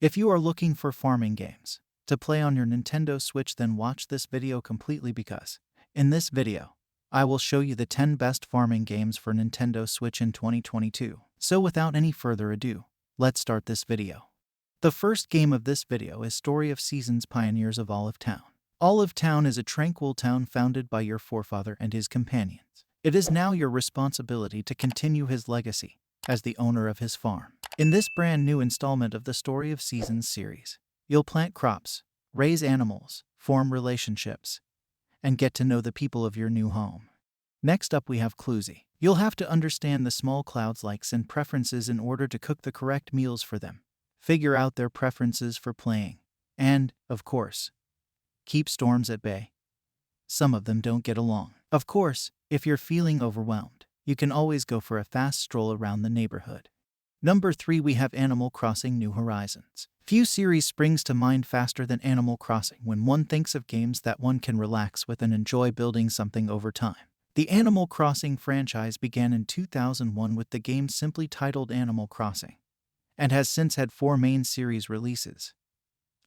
If you are looking for farming games to play on your Nintendo Switch, then watch this video completely, because in this video, I will show you the 10 best farming games for Nintendo Switch in 2022. So without any further ado, let's start this video. The first game of this video is Story of Seasons: Pioneers of Olive Town. Olive Town is a tranquil town founded by your forefather and his companions. It is now your responsibility to continue his legacy as the owner of his farm. In this brand new installment of the Story of Seasons series, you'll plant crops, raise animals, form relationships, and get to know the people of your new home. Next up we have Clouzy. You'll have to understand the small clouds' likes and preferences in order to cook the correct meals for them, figure out their preferences for playing, and, of course, keep storms at bay. Some of them don't get along. Of course, if you're feeling overwhelmed, you can always go for a fast stroll around the neighborhood. Number 3, we have Animal Crossing: New Horizons. Few series springs to mind faster than Animal Crossing when one thinks of games that one can relax with and enjoy building something over time. The Animal Crossing franchise began in 2001 with the game simply titled Animal Crossing, and has since had 4 main series releases,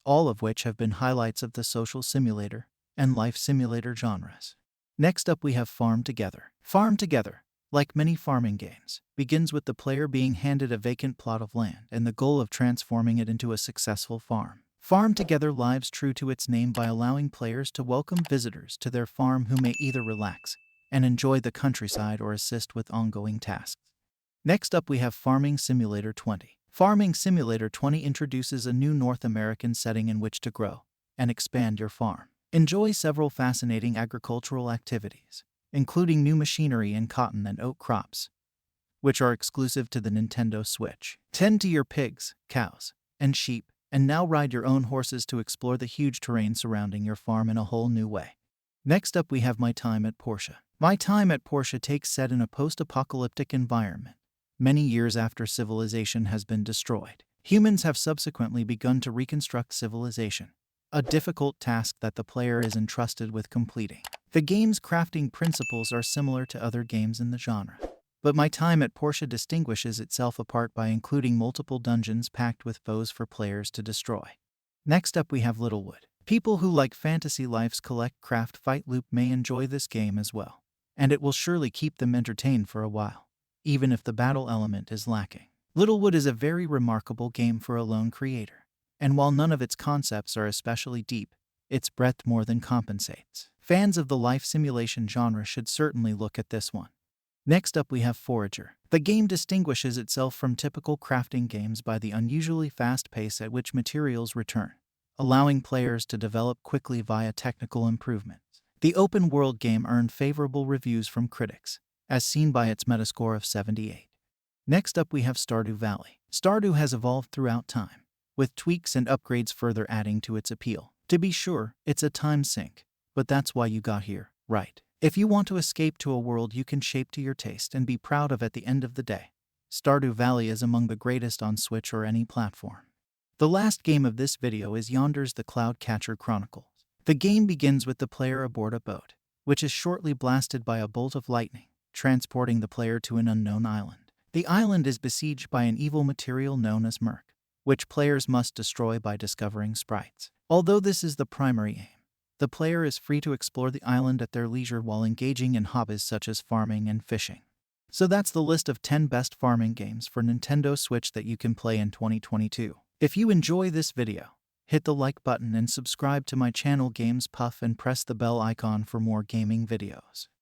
all of which have been highlights of the social simulator and life simulator genres. Next up we have Farm Together. Farm Together, like many farming games, begins with the player being handed a vacant plot of land and the goal of transforming it into a successful farm. Farm Together lives true to its name by allowing players to welcome visitors to their farm who may either relax and enjoy the countryside or assist with ongoing tasks. Next up we have Farming Simulator 20. Farming Simulator 20 introduces a new North American setting in which to grow and expand your farm. Enjoy several fascinating agricultural activities, including new machinery in cotton and oat crops, which are exclusive to the Nintendo Switch. Tend to your pigs, cows, and sheep, and now ride your own horses to explore the huge terrain surrounding your farm in a whole new way. Next up we have My Time at Portia. My Time at Portia takes set in a post-apocalyptic environment, many years after civilization has been destroyed. Humans have subsequently begun to reconstruct civilization, a difficult task that the player is entrusted with completing. The game's crafting principles are similar to other games in the genre, but My Time at Portia distinguishes itself apart by including multiple dungeons packed with foes for players to destroy. Next up we have Littlewood. People who like Fantasy Life's collect, craft, fight loop may enjoy this game as well, and it will surely keep them entertained for a while, even if the battle element is lacking. Littlewood is a very remarkable game for a lone creator, and while none of its concepts are especially deep, its breadth more than compensates. Fans of the life simulation genre should certainly look at this one. Next up we have Forager. The game distinguishes itself from typical crafting games by the unusually fast pace at which materials return, allowing players to develop quickly via technical improvements. The open-world game earned favorable reviews from critics, as seen by its Metascore of 78. Next up we have Stardew Valley. Stardew has evolved throughout time, with tweaks and upgrades further adding to its appeal. To be sure, it's a time sink, but that's why you got here, right? If you want to escape to a world you can shape to your taste and be proud of at the end of the day, Stardew Valley is among the greatest on Switch or any platform. The last game of this video is Yonder's The Cloudcatcher Chronicles. The game begins with the player aboard a boat, which is shortly blasted by a bolt of lightning, transporting the player to an unknown island. The island is besieged by an evil material known as murk, which players must destroy by discovering sprites. Although this is the primary aim, the player is free to explore the island at their leisure while engaging in hobbies such as farming and fishing. So that's the list of 10 best farming games for Nintendo Switch that you can play in 2022. If you enjoy this video, hit the like button and subscribe to my channel Games Puff and press the bell icon for more gaming videos.